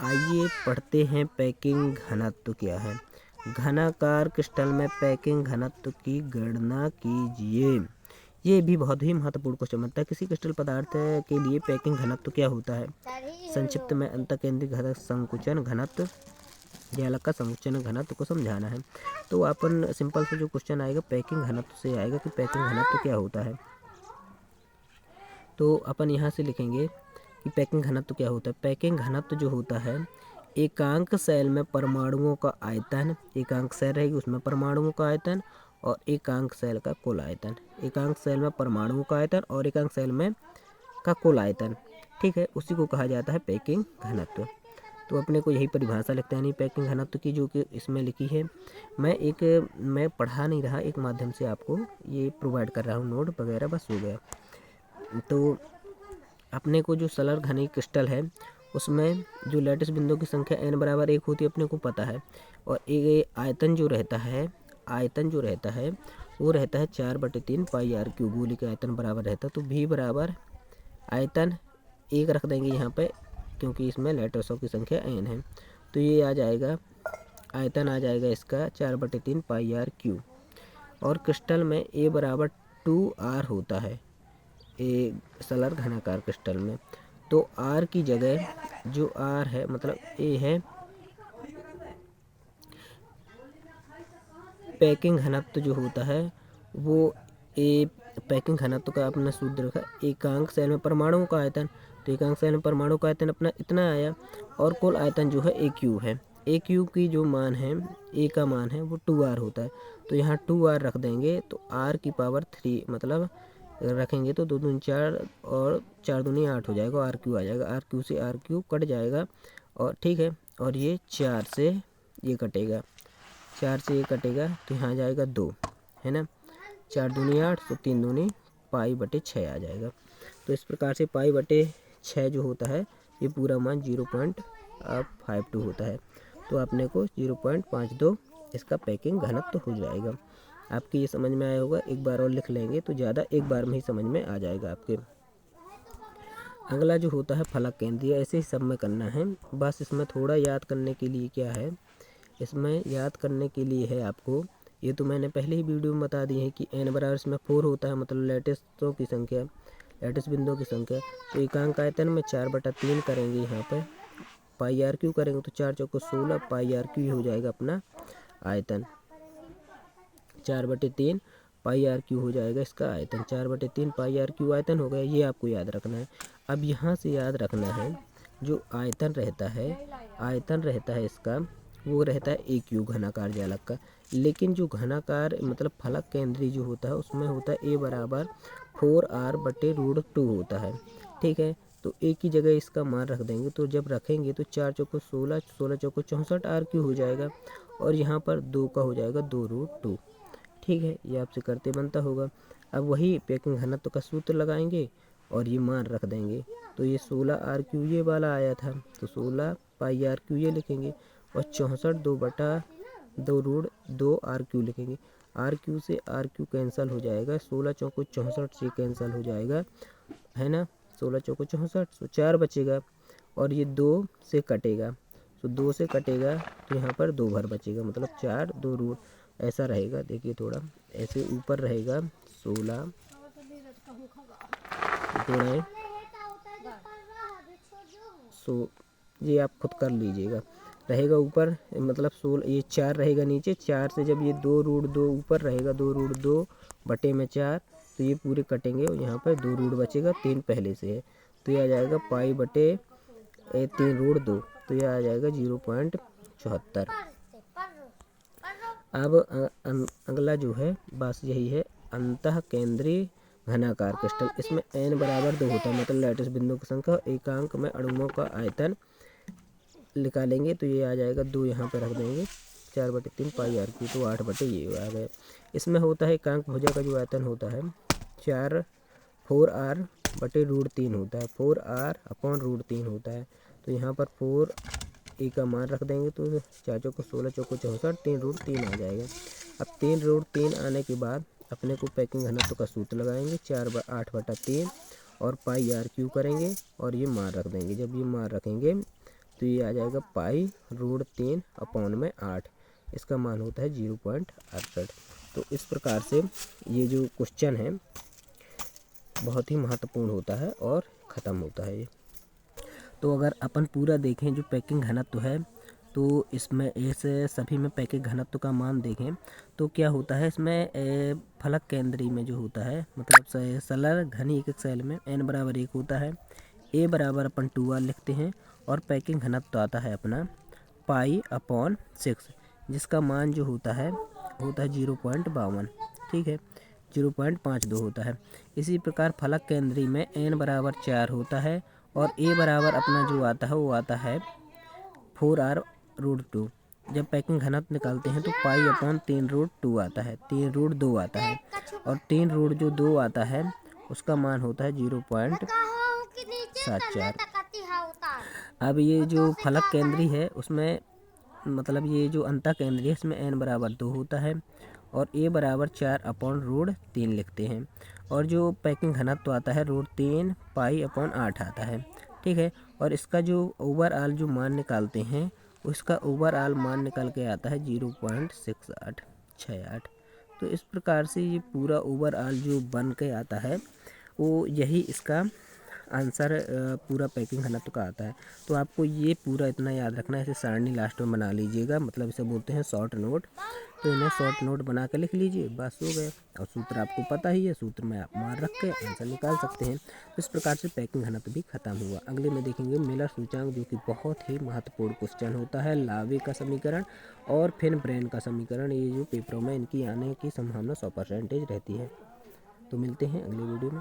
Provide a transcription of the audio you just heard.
आइए पढ़ते हैं पैकिंग घनत्व क्या है। घनाकार क्रिस्टल में पैकिंग घनत्व की गणना कीजिए। ये भी बहुत ही महत्वपूर्ण क्वेश्चन बनता है। किसी क्रिस्टल पदार्थ के लिए पैकिंग घनत्व क्या होता है। संक्षिप्त में अंतःकेंद्रित घनत्व संकुचन घनत्व जालक का संकुचन घनत्व को समझाना है। तो अपन सिंपल से जो क्वेश्चन आएगा पैकिंग घनत्व से आएगा कि पैकिंग घनत्व क्या होता है। तो अपन यहाँ से लिखेंगे कि पैकिंग घनत्व क्या होता है। पैकिंग घनत्व जो होता है एकांक सेल में परमाणुओं का आयतन, एकांक सेल रहेगी उसमें परमाणुओं का आयतन और एकांक सेल का कुल आयतन। एकांक सेल में परमाणुओं का आयतन और एकांक सेल में का कुल आयतन, ठीक है, उसी को कहा जाता है पैकिंग घनत्व। तो अपने को यही परिभाषा लिखते हैं पैकिंग घनत्व की, जो कि इसमें लिखी है। मैं पढ़ा नहीं रहा, एक माध्यम से आपको ये प्रोवाइड कर रहा हूँ नोट वगैरह, बस हो गया। तो अपने को जो सलर घनी क्रिस्टल है उसमें जो लैटिस बिंदु की संख्या n बराबर 1 होती है अपने को पता है। और आयतन जो रहता है वो रहता है 4/3 पाई आर क्यूब। गोली का आयतन बराबर रहता है। तो v बराबर आयतन 1 रख देंगे यहाँ पे, क्योंकि इसमें लैटिसों की संख्या n है। तो ये आ जाएगा, आयतन आ जाएगा इसका 4/3 पाई आर क्यूब। और क्रिस्टल में a बराबर 2r होता है ए सलर घनाकार क्रिस्टल में। तो R की जगह जो R है मतलब A है, पैकिंग घनत्व जो होता है वो A पैकिंग घनत्व का अपना सूत्र रखा एकांक सेल में परमाणुओं का आयतन। तो एकांक सेल में परमाणु का आयतन अपना इतना आया और कुल आयतन जो है A क्यूब है। A क्यूब की जो मान है, A का मान है वो 2R होता है। तो यहाँ 2R रख देंगे तो R की पावर 3 मतलब रखेंगे तो 2 दूनी 4 और 4 दूनी 8 हो जाएगा। आर क्यू आ जाएगा, आर क्यू से आर क्यू कट जाएगा और ठीक है। और ये 4 से ये कटेगा, 4 से ये कटेगा तो यहाँ जाएगा 2, है ना। 4 दूनी 8 तो 3 दूनी पाई/6 आ जाएगा। तो इस प्रकार से पाई/6 जो होता है ये पूरा मान 0.52 होता है। तो अपने को 0.52 इसका पैकिंग घनत्व हो जाएगा। आपके ये समझ में आया होगा। एक बार और लिख लेंगे तो ज़्यादा एक बार में ही समझ में आ जाएगा आपके। अगला जो होता है फलक केंद्रीय, ऐसे ही सब में करना है। बस इसमें थोड़ा याद करने के लिए क्या है, इसमें याद करने के लिए है आपको, ये तो मैंने पहले ही वीडियो में बता दी है कि n बराबर इसमें 4 होता है, मतलब लैटिसों की संख्या, लैटिस बिंदुओं की संख्या। तो एकांक आयतन में 4/3 करेंगे यहाँ पर, पाई आर क्यू करेंगे तो 4 चौको 16 पाई आर क्यू हो जाएगा अपना आयतन। 4/3 पाई आर क्यू हो जाएगा इसका आयतन। 4/3 पाई आर क्यू आयतन हो गया, ये आपको याद रखना है। अब यहाँ से याद रखना है जो आयतन रहता है इसका वो रहता है ए क्यू घनाकार जालक का। लेकिन जो घनाकार मतलब फलक केंद्रीय जो होता है उसमें होता है ए बराबर 4r/√2 होता है, ठीक है। तो ए की जगह इसका मान रख देंगे। तो जब रखेंगे तो 4 चौको 16, 16 चौको 64 आर क्यू हो जाएगा और यहाँ पर 2 का हो जाएगा 2√2, ठीक है। ये आपसे करते बनता होगा। अब वही पैकिंग घनत्व का सूत्र लगाएंगे और ये मान रख देंगे। तो ये 16 RQ ये वाला आया था, तो 16 पाई RQ ये लिखेंगे और 64 2/2 RQ लिखेंगे। RQ से RQ कैंसिल हो जाएगा, 16 चौको 64 से कैंसिल हो जाएगा, है ना। 16 चौको 64 तो 4 बचेगा और ये 2 से कटेगा, तो 2 से कटेगा तो यहाँ पर 2 भर बचेगा, मतलब 4 2 ऐसा रहेगा। देखिए थोड़ा ऐसे ऊपर रहेगा 16 गुणे ये आप खुद कर लीजिएगा, रहेगा ऊपर मतलब 16, ये 4 रहेगा नीचे, 4 से जब ये 2√2 ऊपर रहेगा 2√2/4 तो ये पूरे कटेंगे और यहाँ पर 2 बचेगा, 3 पहले से है तो ये आ जाएगा पाई/3√2, तो ये आ जाएगा 0.74। अब अगला जो है बस यही है अंतः केंद्रीय घनाकार क्रिस्टल। इसमें n बराबर 2 होता है, मतलब लैटिस बिंदुओं की संख्या। एकांक में अणुओं का आयतन निकालेंगे तो ये आ जाएगा 2, यहाँ पे रख देंगे 4/3 पाई आर क्यू, तो 8 ये आ गया। इसमें होता है एकांक भुजा का जो आयतन होता है 4r/√3 होता है, 4r/√3 होता है। तो यहाँ पर 4 ए का मान रख देंगे तो 4 चौको 16 चौको 64 3√3 आ जाएगा। अब 3√3 आने के बाद अपने को पैकिंग घनत्व का सूत्र लगाएंगे 4/8/3 और पाई आर क्यू करेंगे और ये मान रख देंगे। जब ये मान रखेंगे तो ये आ जाएगा पाई रूट 3 अपॉन में 8, इसका मान होता है 0.68। तो इस प्रकार से ये जो क्वेश्चन है बहुत ही महत्वपूर्ण होता है और ख़त्म होता है ये। तो अगर अपन पूरा देखें जो पैकिंग घनत्व है, तो इसमें ऐसे सभी में पैकिंग घनत्व का मान देखें तो क्या होता है इसमें फलक केंद्री में जो होता है, मतलब सलर घनी एक सेल में n बराबर 1 होता है, a बराबर अपन 2r लिखते हैं, और पैकिंग घनत्व आता है अपना पाई अपॉन 6, जिसका मान जो होता है 0.52, ठीक है, 0.52 होता है। इसी प्रकार फलक केंद्री में n बराबर 4 होता है, और a बराबर अपना जो आता है वो आता है 4r रूट 2। जब पैकिंग घनत्व निकालते हैं तो पाई अपॉन 3 रूट 2 आता है, 3 रूट 2 आता है, और 3 रूट जो 2 आता है उसका मान होता है 0.74। अब ये जो फलक केंद्री है उसमें, मतलब ये जो अंतः केंद्री है इसमें n बराबर 2 होता है, और a बराबर 4 अपॉन रूट 3 लिखते हैं, और जो पैकिंग घनत्व आता है रूट 3 पाई अपॉन 8 आता है, ठीक है। और इसका जो ओवरऑल जो मान निकालते हैं उसका ओवरऑल मान निकल के आता है 0.6868। तो इस प्रकार से ये पूरा ओवरऑल जो बन के आता है वो यही इसका आंसर पूरा पैकिंग घनत्व का आता है। तो आपको ये पूरा इतना याद रखना है, इसे सारणी लास्ट में बना लीजिएगा, मतलब इसे बोलते हैं शॉर्ट नोट। तो इन्हें शॉर्ट नोट बना के लिख लीजिए, बस हो गया। और सूत्र आपको पता ही है, सूत्र में आप मार रख के आंसर निकाल सकते हैं। तो इस प्रकार से पैकिंग घनत्व भी खत्म हुआ। अगले में देखेंगे मिलर सूचांक, जो कि बहुत ही महत्वपूर्ण क्वेश्चन होता है। लावे का समीकरण और फिर ब्रेन का समीकरण, ये जो पेपरों में इनकी आने की संभावना 100% रहती है। तो मिलते हैं अगले वीडियो में।